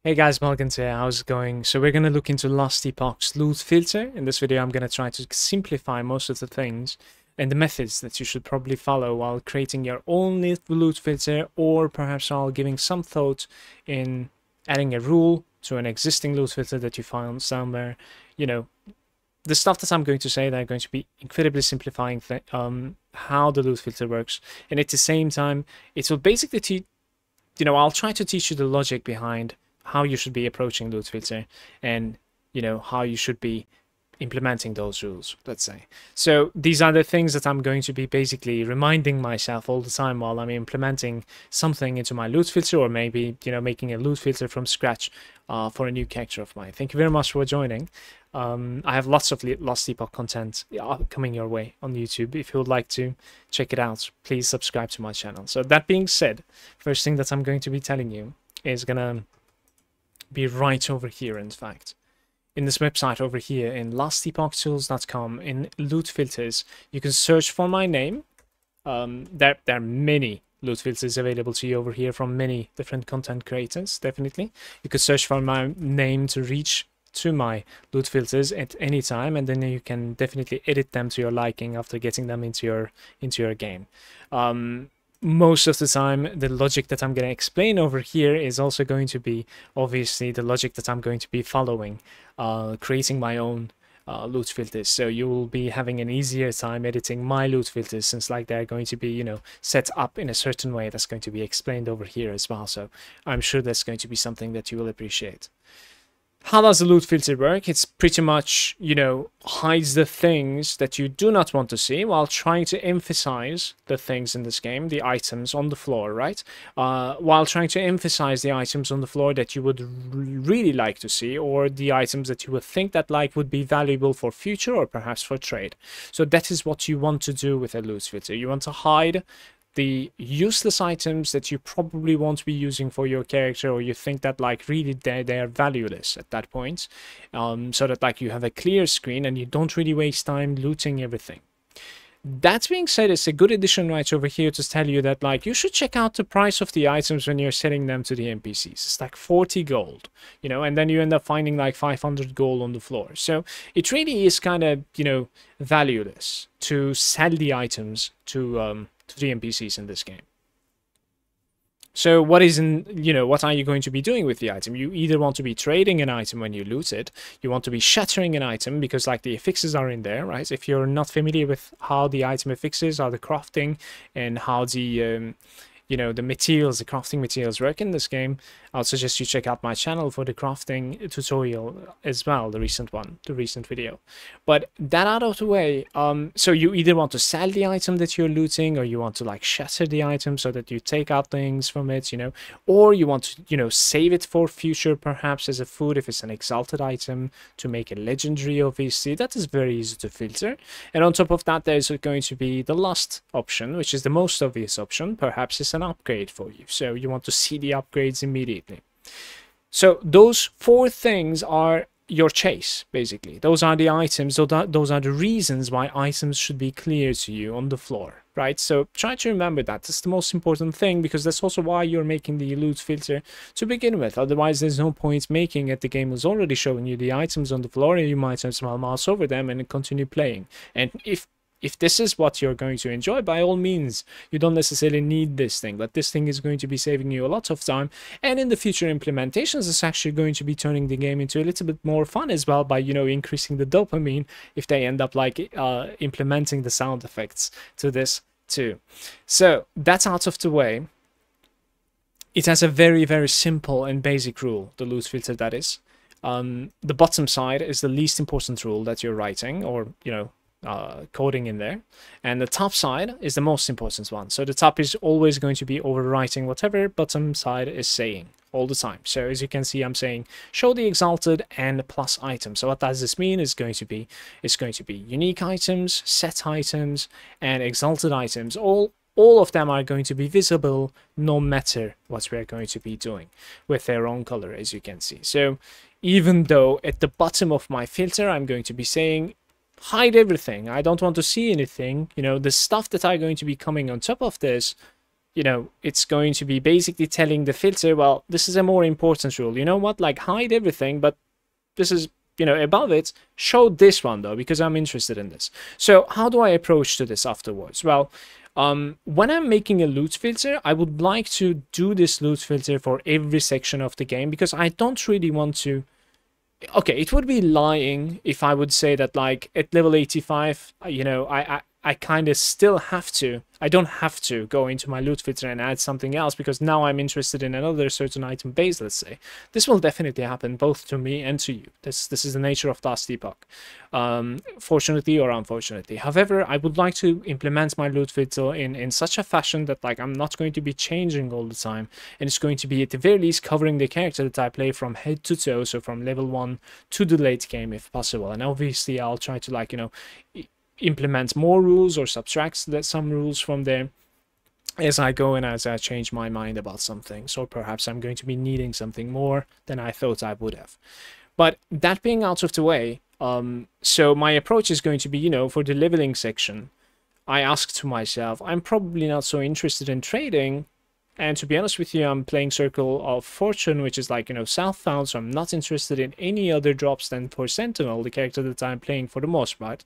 Hey guys, Malagant here. How's it going? So we're going to look into Last Epoch's loot filter. In this video, I'm going to try to simplify most of the things and the methods that you should probably follow while creating your own loot filter, or perhaps while giving some thought in adding a rule to an existing loot filter that you found somewhere. You know, the stuff that I'm going to say, they're going to be incredibly simplifying how the loot filter works. And at the same time, it will basically I'll try to teach you the logic behind how you should be approaching loot filter and how you should be implementing those rules, let's say. So these are the things that I'm going to be basically reminding myself all the time while I'm implementing something into my loot filter, or maybe making a loot filter from scratch for a new character of mine. Thank you very much for joining. I have lots of Last Epoch content coming your way on YouTube. If you would like to check it out, please subscribe to my channel. So that being said, first thing that I'm going to be telling you is gonna be right over here. In fact, in this website over here in lastepochtools.com, in loot filters, you can search for my name. There are many loot filters available to you over here from many different content creators. Definitely, you could search for my name to reach to my loot filters at any time, and then you can definitely edit them to your liking after getting them into your game. Most of the time, the logic that I'm going to explain over here is also going to be obviously the logic that I'm going to be following, creating my own loot filters. So you will be having an easier time editing my loot filters, since they're going to be set up in a certain way that's going to be explained over here as well. So I'm sure that's going to be something that you will appreciate. How does the loot filter work? It's pretty much, hides the things that you do not want to see while trying to emphasize the things in this game, the items on the floor, right? While trying to emphasize the items on the floor that you would really like to see, or the items that you would think that would be valuable for future or perhaps for trade. So that is what you want to do with a loot filter. You want to hide the useless items that you probably won't be using for your character, or you think that really they are valueless at that point, so that you have a clear screen and you don't really waste time looting everything. That being said, it's a good addition right over here to tell you that you should check out the price of the items when you're selling them to the NPCs. It's 40 gold, and then you end up finding 500 gold on the floor. So it really is kind of valueless to sell the items to the NPCs in this game. So what are you going to be doing with the item? You either want to be trading an item when you loot it, you want to be shattering an item because the affixes are in there, right? If you're not familiar with how the item affixes, how the crafting and how the the materials, the crafting materials work in this game, I'll suggest you check out my channel for the crafting tutorial as well, the recent video. But that out of the way, so you either want to sell the item that you're looting, or you want to shatter the item so that you take out things from it, or you want to, save it for future, perhaps as a food if it's an exalted item, to make a legendary, obviously. That is very easy to filter. And on top of that, there's going to be the last option, which is the most obvious option. Perhaps it's an upgrade for you, so you want to see the upgrades immediately. So those four things are your chase, basically. Those are the items, those are the reasons why items should be clear to you on the floor, right? So try to remember that. That's the most important thing, because that's also why you're making the loot filter to begin with. Otherwise, there's no point making it. The game is already showing you the items on the floor, and you might as well mouse over them and continue playing. And if this is what you're going to enjoy, by all means, you don't necessarily need this thing, but this thing is going to be saving you a lot of time. And in the future implementations, it's actually going to be turning the game into a little bit more fun as well by, increasing the dopamine if they end up implementing the sound effects to this too. So that's out of the way. It has a very, very simple and basic rule, the loot filter, that is. The bottom side is the least important rule that you're writing, or, coding in there, and the top side is the most important one. So the top is always going to be overwriting whatever bottom side is saying all the time. So as you can see, I'm saying show the exalted and plus items. So what does this mean? It's going to be unique items, set items, and exalted items. All of them are going to be visible no matter what we're going to be doing, with their own color, as you can see. So even though at the bottom of my filter I'm going to be saying hide everything, I don't want to see anything, the stuff that are going to be coming on top of this, you know, it's going to be basically telling the filter, well, this is a more important rule. You know what? Like, hide everything, but this is, you know, above it. Show this one though, because I'm interested in this. So how do I approach to this afterwards? Well, when I'm making a loot filter, I would like to do this loot filter for every section of the game, because I don't really want to. Okay, it would be lying if I would say that, like, at level 85, you know, I kind of still have to. I don't have to go into my loot filter and add something else, because now I'm interested in another certain item base, let's say. This will definitely happen both to me and to you. This is the nature of Last Epoch, fortunately or unfortunately. However, I would like to implement my loot filter in such a fashion that, like, I'm not going to be changing all the time, and it's going to be at the very least covering the character that I play from head to toe, so from level 1 to the late game if possible. And obviously I'll try to, like, you know, implement more rules or subtract some rules from there as I go and as I change my mind about something. So perhaps I'm going to be needing something more than I thought I would have. But that being out of the way, so my approach is going to be, you know, for the leveling section, I ask to myself, I'm probably not so interested in trading. And to be honest with you, I'm playing Circle of Fortune, which is, like, you know, southbound, so I'm not interested in any other drops than for Sentinel, the character that I'm playing for the most part,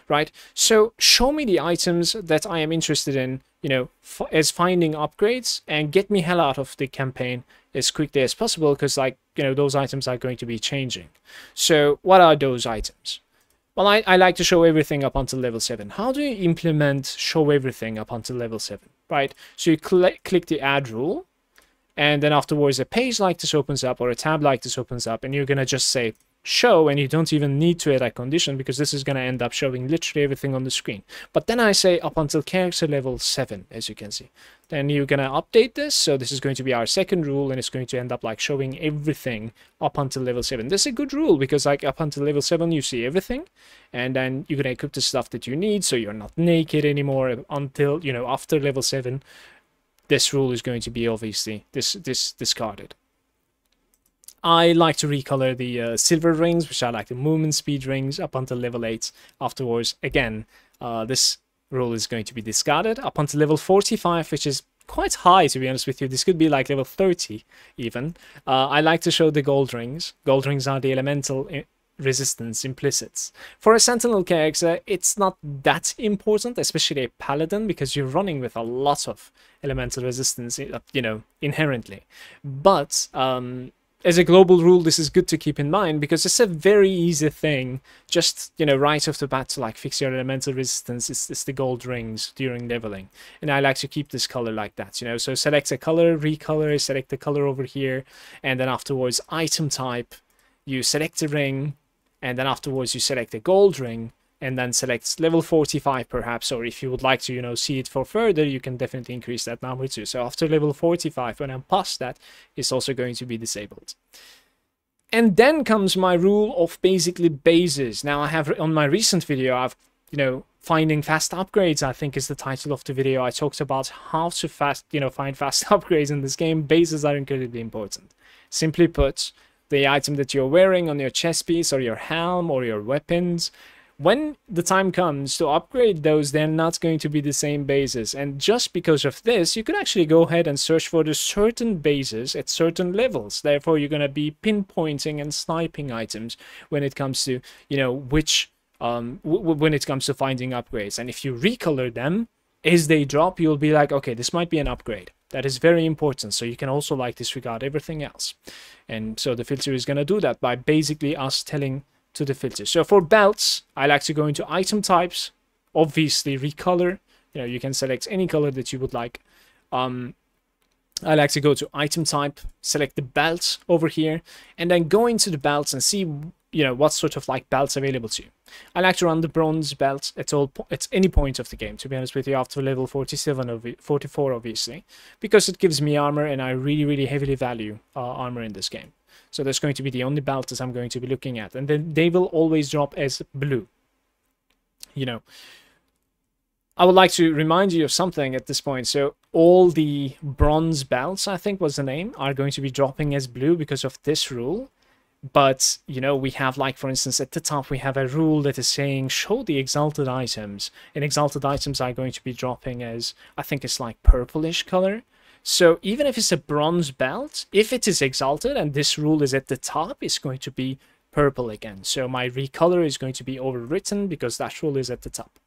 right? So show me the items that I am interested in, you know, as finding upgrades, and get me hell out of the campaign as quickly as possible, because, like, you know, those items are going to be changing. So what are those items? Well, I like to show everything up until level 7. How do you implement show everything up until level 7, right? So you click the add rule, and then afterwards a page like this opens up, or a tab like this opens up, and you're going to just say show, and you don't even need to add a condition, because this is going to end up showing literally everything on the screen. But then I say up until character level 7, as you can see. Then you're going to update this, so this is going to be our second rule, and it's going to end up, like, showing everything up until level 7. This is a good rule, because, like, up until level 7 you see everything, and then you're going to equip the stuff that you need, so you're not naked anymore until, you know, after level 7. This rule is going to be obviously discarded. I like to recolor the silver rings, which are like the movement speed rings, up until level 8. Afterwards, again, this rule is going to be discarded up until level 45, which is quite high, to be honest with you. This could be like level 30 even. I like to show the gold rings. Gold rings are the elemental resistance implicits. For a Sentinel character, it's not that important, especially a Paladin, because you're running with a lot of elemental resistance, you know, inherently. But as a global rule, this is good to keep in mind, because it's a very easy thing, just, you know, right off the bat to, like, fix your elemental resistance. It's the gold rings during leveling, and I like to keep this color like that, you know. So select a color, recolor, select the color over here, and then afterwards item type, you select the ring, and then afterwards you select the gold ring, and then select level 45 perhaps, or if you would like to, you know, see it for further, you can definitely increase that number too. So after level 45, when I'm past that, it's also going to be disabled. And then comes my rule of basically bases. Now I have, on my recent video, I've, you know, finding fast upgrades, I think is the title of the video. I talked about how to find fast upgrades in this game. Bases are incredibly important. Simply put, the item that you're wearing on your chest piece, or your helm, or your weapons, when the time comes to upgrade those, they're not going to be the same bases. And just because of this, you could actually go ahead and search for the certain bases at certain levels. Therefore, you're going to be pinpointing and sniping items when it comes to, you know, which when it comes to finding upgrades. And if you recolor them as they drop, you'll be like, okay, this might be an upgrade. That is very important. So you can also, like, disregard everything else. And so the filter is going to do that by basically us telling to the filter. So for belts, I like to go into item types, obviously recolor. You know, you can select any color that you would like. I like to go to item type, select the belt over here, and then go into the belts and see, you know, what sort of, like, belts available to you. I like to run the bronze belt at any point of the game, to be honest with you, after level 47 44 obviously, because it gives me armor, and I really heavily value armor in this game. So that's going to be the only belt that I'm going to be looking at, and then they will always drop as blue. You know, I would like to remind you of something at this point. So all the bronze belts, I think was the name, are going to be dropping as blue because of this rule. But, you know, we have, like, for instance, at the top, we have a rule that is saying show the exalted items. And exalted items are going to be dropping as, I think it's like purplish color. So even if it's a bronze belt, if it is exalted and this rule is at the top, it's going to be purple again. So my recolor is going to be overwritten because that rule is at the top.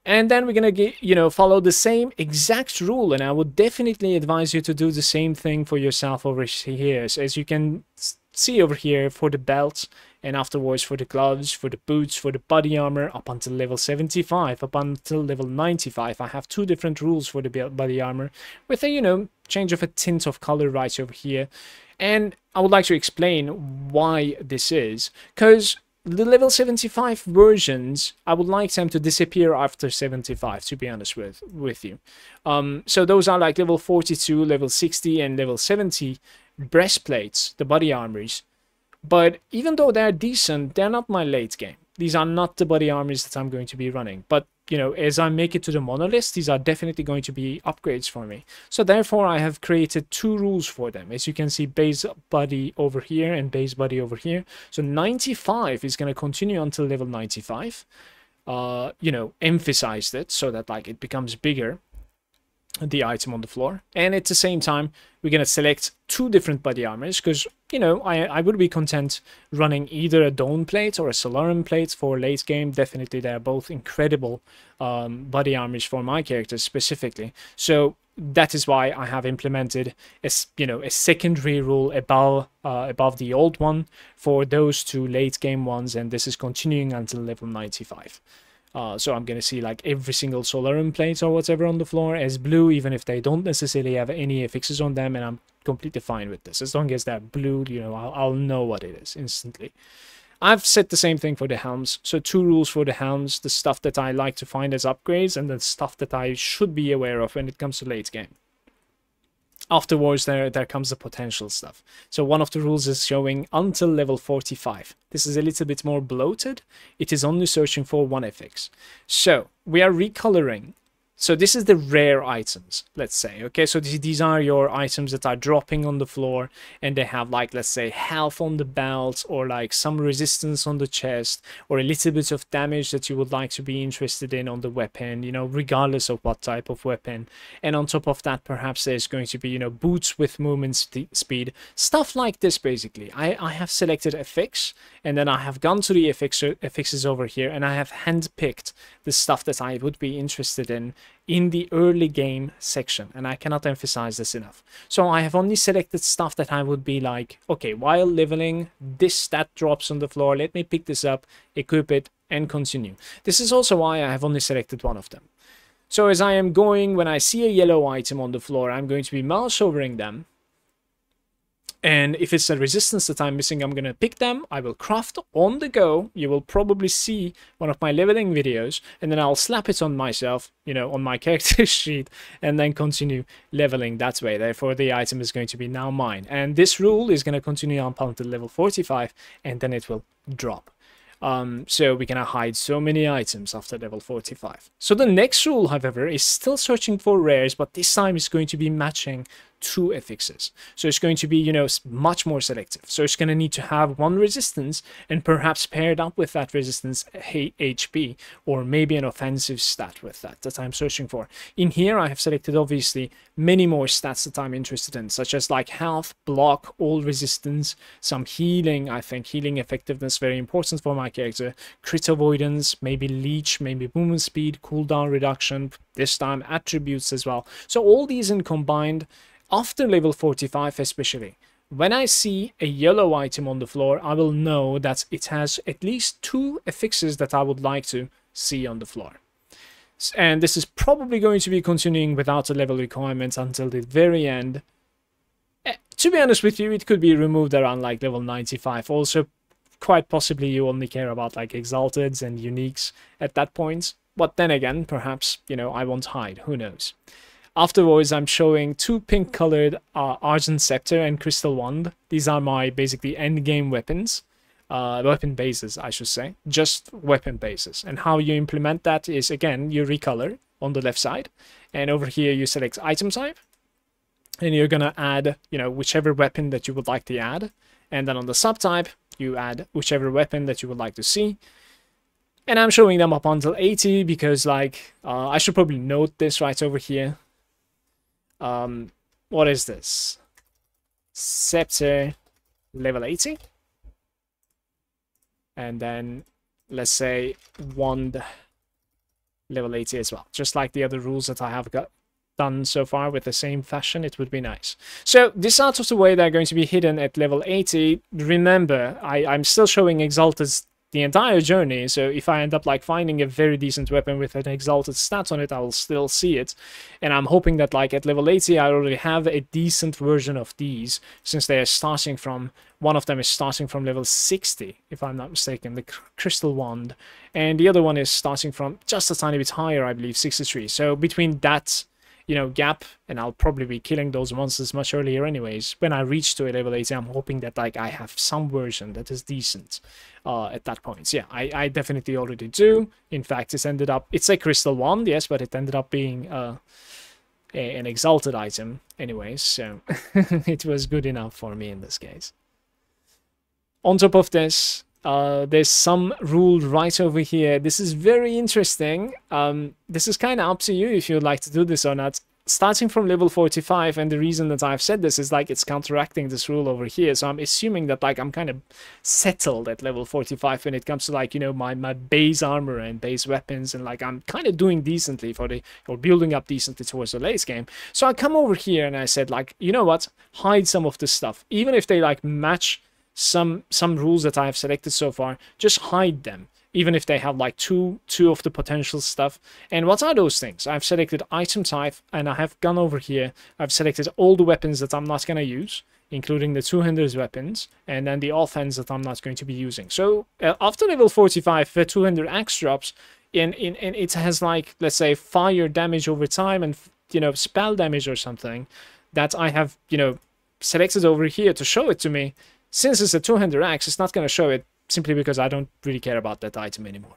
And then we're going to get, you know, follow the same exact rule. And I would definitely advise you to do the same thing for yourself over here. So as you can see over here, for the belts, and afterwards for the gloves, for the boots, for the body armor, up until level 75, up until level 95. I have 2 different rules for the body armor with a, you know, change of a tint of color right over here. And I would like to explain why this is, because the level 75 versions, I would like them to disappear after 75, to be honest with you. So those are like level 42, level 60, and level 70 breastplates, the body armors. But even though they're decent, they're not my late game. These are not the body armors that I'm going to be running. But, you know, as I make it to the monolith, these are definitely going to be upgrades for me. So therefore, I have created 2 rules for them. As you can see, base body over here and base body over here. So 95 is going to continue until level 95. You know, emphasized it so that, like, it becomes bigger, the item on the floor. And at the same time, we're going to select 2 different body armors because, you know, I would be content running either a Dawn plate or a Solarum plate for late game. Definitely, they're both incredible body armors for my character specifically. So that is why I have implemented a, you know, a secondary rule above the old one for those 2 late game ones, and this is continuing until level 95. So I'm going to see like every single Solarum plate or whatever on the floor as blue, even if they don't necessarily have any affixes on them, and I'm completely fine with this. As long as they're blue, you know, I'll know what it is instantly. I've said the same thing for the helms. So 2 rules for the helms, the stuff that I like to find as upgrades and the stuff that I should be aware of when it comes to late game. Afterwards, there comes the potential stuff. So one of the rules is showing until level 45. This is a little bit more bloated. It is only searching for 1 FX. So we are recoloring. So this is the rare items, let's say. Okay, so these are your items that are dropping on the floor and they have, like, let's say health on the belt or like some resistance on the chest or a little bit of damage that you would like to be interested in on the weapon, you know, regardless of what type of weapon. And on top of that, perhaps there's going to be, you know, boots with movement speed, stuff like this. Basically, I have selected FX and then I have gone to the affixes over here and I have handpicked the stuff that I would be interested in the early game section, and I cannot emphasize this enough. So I have only selected stuff that I would be like, okay, while leveling, this stat drops on the floor, let me pick this up, equip it, and continue. This is also why I have only selected 1 of them. So as I am going, when I see a yellow item on the floor, I'm going to be mouse overing them. And if it's a resistance that I'm missing, I'm going to pick them. I will craft on the go. You will probably see one of my leveling videos. And then I'll slap it on myself, you know, on my character sheet. And then continue leveling that way. Therefore, the item is going to be now mine. And this rule is going to continue on until level 45. And then it will drop. So we're gonna hide so many items after level 45. So the next rule, however, is still searching for rares, but this time it's going to be matching 2 affixes. So it's going to be, you know, much more selective. So it's going to need to have 1 resistance and perhaps paired up with that resistance HP or maybe an offensive stat with that I'm searching for. In here, I have selected obviously many more stats that I'm interested in, such as like health, block, all resistance, some healing. I think healing effectiveness very important for my character, crit avoidance, maybe leech, maybe movement speed, cooldown reduction, this time attributes as well. So all these in combined, after level 45 especially, when I see a yellow item on the floor, I will know that it has at least 2 affixes that I would like to see on the floor. And this is probably going to be continuing without a level requirement until the very end. To be honest with you, it could be removed around like level 95. Also, quite possibly you only care about like exalteds and uniques at that point. But then again, perhaps, you know, I won't hide. Who knows? Afterwards, I'm showing 2 pink-colored Argent Scepter and Crystal Wand. These are my basically endgame weapons. Weapon bases, I should say. Just weapon bases. And how you implement that is, again, you recolor on the left side. And over here, you select item type. and you're gonna add, you know, whichever weapon that you would like to add, and then on the subtype you add whichever weapon that you would like to see. And I'm showing them up until 80 because, like, I should probably note this right over here. What is this? Scepter level 80. And then let's say wand level 80 as well. Just like the other rules that I have done so far with the same fashion, it would be nice. So this out of the way, they're going to be hidden at level 80. Remember, I'm still showing Exalted the entire journey, so if I end up like finding a very decent weapon with an Exalted stat on it, I will still see it. And I'm hoping that like at level 80 I already have a decent version of these, since they are starting from, one of them is starting from level 60 if I'm not mistaken, the crystal wand, and the other one is starting from just a tiny bit higher, I believe 63. So between that, you know, gap, and I'll probably be killing those monsters much earlier anyways. When I reach to a level 80, I'm hoping that like I have some version that is decent at that point. So, yeah, I definitely already do. In fact, it's a crystal wand, yes, but it ended up being an exalted item anyways, so it was good enough for me in this case. On top of this, there's some rule right over here. This is very interesting. This is kind of up to you if you'd like to do this or not. Starting from level 45, and the reason that I've said this is like it's counteracting this rule over here. So I'm assuming that like I'm kind of settled at level 45 when it comes to like, you know, my base armor and base weapons, and like I'm kind of doing decently or building up decently towards the late game. So I come over here and I said like, you know what, hide some of this stuff, even if they like match some rules that I have selected so far, just hide them, even if they have like two of the potential stuff. And what are those things? I've selected item type, and I have gone over here, I've selected all the weapons that I'm not going to use, including the two-handed weapons, and then the offense that I'm not going to be using. So after level 45, the 200 axe drops, and it has like, let's say, fire damage over time and, you know, spell damage or something that I have, you know, selected over here to show it to me. Since it's a 200 axe, it's not going to show it, simply because I don't really care about that item anymore.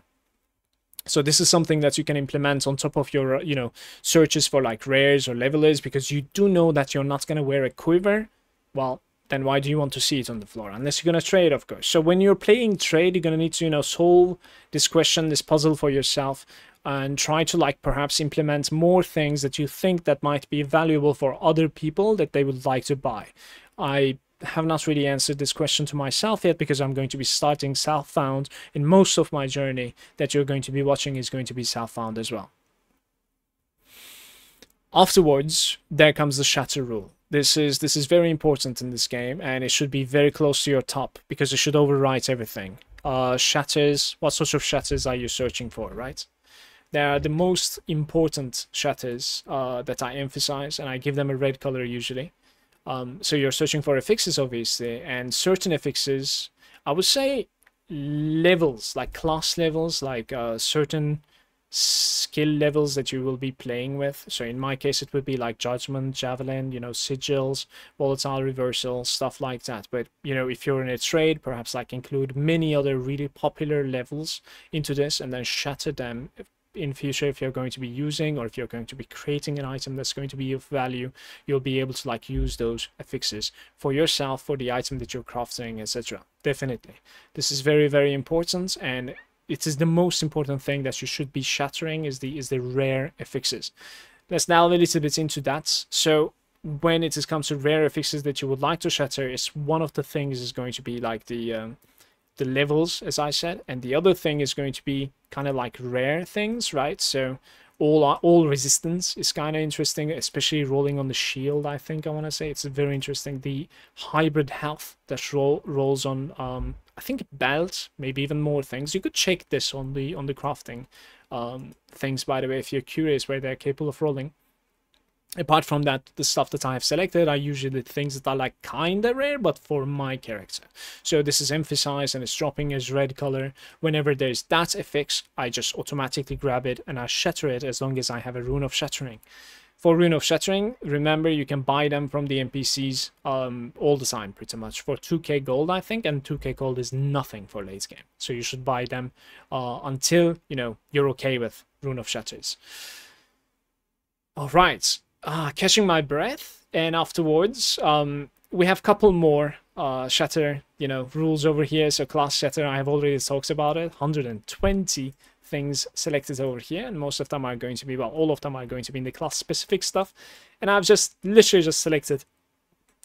So this is something that you can implement on top of your, you know, searches for like rares or levelers, because you do know that you're not going to wear a quiver. Well, then why do you want to see it on the floor? Unless you're going to trade, of course. So when you're playing trade, you're going to need to, you know, solve this question, this puzzle for yourself, and try to like perhaps implement more things that you think that might be valuable for other people that they would like to buy. I have not really answered this question to myself yet, because I'm going to be starting Southbound, and most of my journey that you're going to be watching is going to be Southbound as well. Afterwards, there comes the shatter rule. This is very important in this game, and it should be very close to your top, because it should overwrite everything. Shatters, what sorts of shatters are you searching for, right? They are the most important shatters that I emphasize, and I give them a red color usually. So you're searching for affixes, obviously, and certain affixes, I would say levels, like class levels, like certain skill levels that you will be playing with. So in my case, it would be like Judgment, Javelin, you know, Sigils, Volatile Reversal, stuff like that. But, you know, if you're in a trade, perhaps like include many other really popular levels into this, and then shatter them in future if you're going to be using, or if you're going to be creating an item that's going to be of value. You'll be able to like use those affixes for yourself, for the item that you're crafting, etc. Definitely, this is very, very important, and it is the most important thing that you should be shattering is the rare affixes. Let's delve a little bit into that. So when it comes to rare affixes that you would like to shatter, is one of the things is going to be like the levels, as I said, and the other thing is going to be kind of like rare things, right? So all resistance is kind of interesting, especially rolling on the shield. I think I want to say it's very interesting. The hybrid health that rolls on I think belt, maybe even more things. You could check this on the crafting things, by the way, if you're curious where they're capable of rolling. Apart from that, the stuff that I have selected are usually things that are like kinda rare, but for my character. So this is emphasized and it's dropping as red color. Whenever there's that affix, I just automatically grab it and I shatter it, as long as I have a rune of shattering. For rune of shattering, remember you can buy them from the NPCs all the time, pretty much, for 2k gold, I think, and 2k gold is nothing for late game. So you should buy them until, you know, you're okay with rune of shatters. All right. Catching my breath. And afterwards, we have a couple more shatter, rules over here. So class shatter, I have already talked about it. 120 things selected over here, and most of them are going to be, well, all of them are going to be in the class specific stuff. And I've just literally just selected,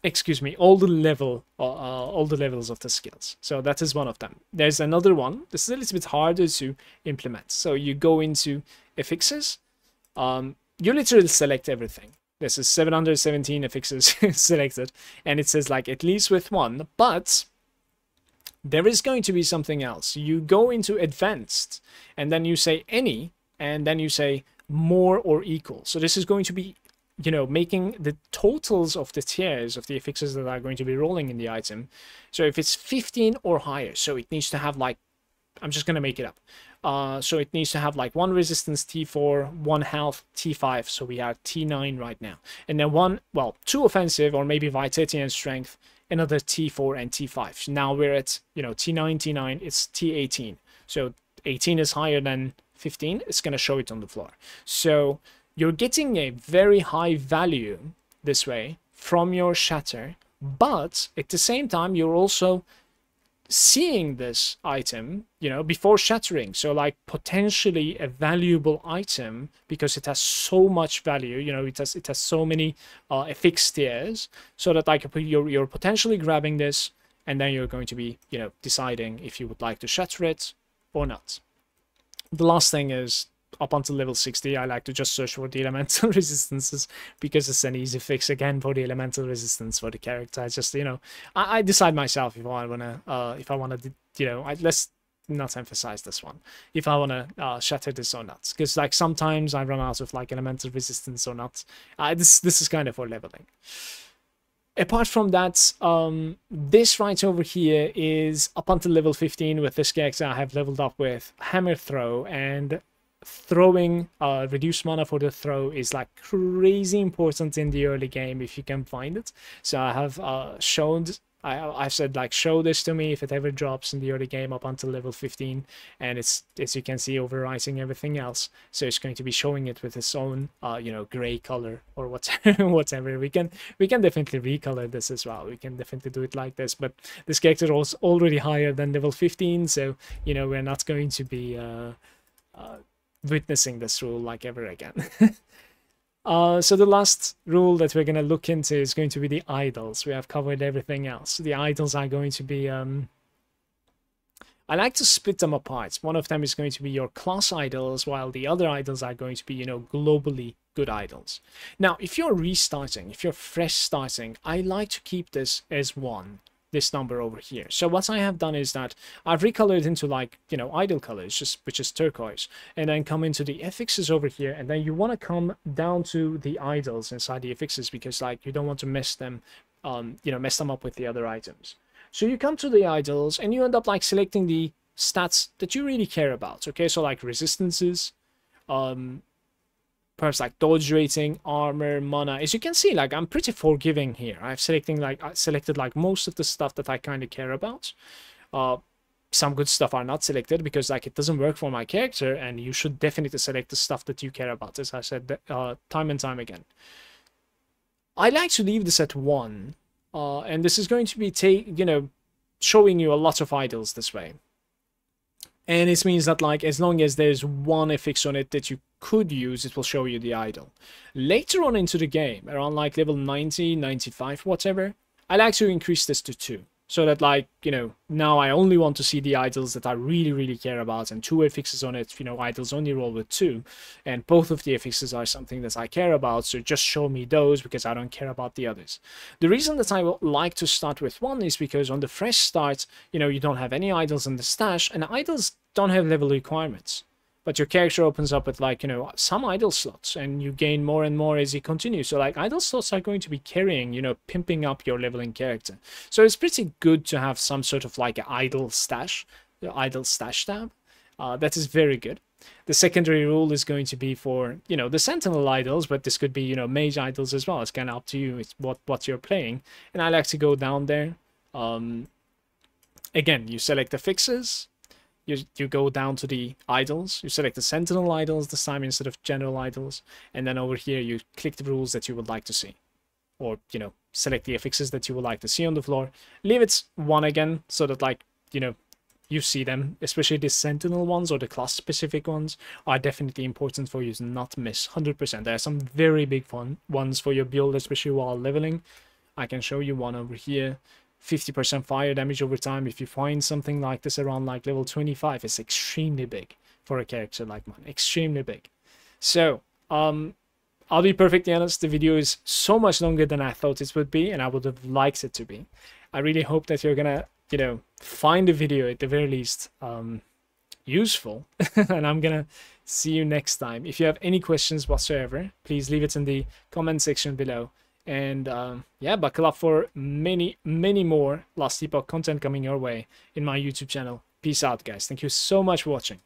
excuse me, all the levels of the skills. So that is one of them. There's another one. This is a little bit harder to implement. So you go into affixes. You literally select everything. This is 717 affixes selected, and it says like at least with one, but there is going to be something else. You go into advanced, and then you say any, and then you say more or equal. So this is going to be, making the totals of the tiers of the affixes that are going to be rolling in the item. So if it's 15 or higher, so it needs to have like, I'm just going to make it up. So it needs to have like 1 resistance T4, 1 health T5, so we are T9 right now. And then 2 offensive, or maybe vitality and strength, another T4 and T5. So now we're at, T9, T9, it's T18. So 18 is higher than 15, it's going to show it on the floor. So you're getting a very high value this way from your shatter, but at the same time, you're also seeing this item, before shattering. So like potentially a valuable item because it has so much value, it has so many affix tiers, so that like you're potentially grabbing this, and then you're going to be, deciding if you would like to shatter it or not. The last thing is, up until level 60, I like to just search for the elemental resistances, because it's an easy fix again for the elemental resistance for the character. I just, I decide myself if I wanna, let's not emphasize this one, if I wanna shatter this or not, because like sometimes I run out of like elemental resistance or not. This is kind of for leveling. Apart from that, this right over here is up until level 15. With this character, I have leveled up with hammer throw, and throwing reduced mana for the throw is like crazy important in the early game if you can find it. So I have I've said like, show this to me if it ever drops in the early game up until level 15, and it's, as you can see, overwriting everything else. So it's going to be showing it with its own gray color or whatever. We can definitely recolor this as well. We can definitely do it like this, but this character is already higher than level 15, so we're not going to be witnessing this rule like ever again. So the last rule that we're going to look into is going to be the idols. We have covered everything else. The idols are going to be, I like to split them apart. One of them is going to be your class idols, while the other idols are going to be, globally good idols. Now, if you're restarting, if you're fresh starting, I like to keep this as 1. This number over here. So what I have done is that I've recolored into like, idle colors, which is turquoise, and then come into the affixes over here, and then you want to come down to the idols inside the affixes, because like you don't want to mess them up with the other items. So you come to the idols, and you end up like selecting the stats that you really care about. Okay, so like resistances, perhaps like dodge rating, armor, mana. As you can see, like I'm pretty forgiving here. I selected like most of the stuff that I kind of care about. Some good stuff are not selected because like it doesn't work for my character, and you should definitely select the stuff that you care about, as I said time and time again. I like to leave this at 1, and this is going to be showing you a lot of idols this way. And it means that like as long as there's 1 affix on it that you could use, it will show you the idol. Later on into the game, around like level 90, 95, whatever, I like to increase this to 2. So that like, now I only want to see the idols that I really, really care about, and 2 affixes on it, idols only roll with 2. And both of the affixes are something that I care about, so just show me those because I don't care about the others. The reason that I would like to start with 1 is because on the fresh start, you don't have any idols in the stash, and idols don't have level requirements. But your character opens up with like, some idle slots, and you gain more and more as you continue. So like idle slots are going to be carrying, pimping up your leveling character. So it's pretty good to have some sort of like idle stash, the idle stash tab. That is very good. The secondary rule is going to be for, the sentinel idols, but this could be, mage idols as well. It's kind of up to you. It's what you're playing. And I like to go down there. Again, you select the fixes. You go down to the idols, you select the sentinel idols this time instead of general idols, and then over here you click the rules that you would like to see. or, you know, select the affixes that you would like to see on the floor. Leave it 1 again, so that, like, you know, you see them, especially the sentinel ones or the class specific ones are definitely important for you to not miss 100%. There are some very big ones for your build, especially while leveling. I can show you one over here. 50% fire damage over time. If you find something like this around like level 25, it's extremely big for a character like mine. Extremely big. So, I'll be perfectly honest, the video is so much longer than I thought it would be, and I would have liked it to be. I really hope that you're gonna, you know, find the video at the very least useful, and I'm gonna see you next time. If you have any questions whatsoever, please leave it in the comment section below. And yeah, buckle up for many more Last Epoch content coming your way in my YouTube channel. Peace out, guys. Thank you so much for watching.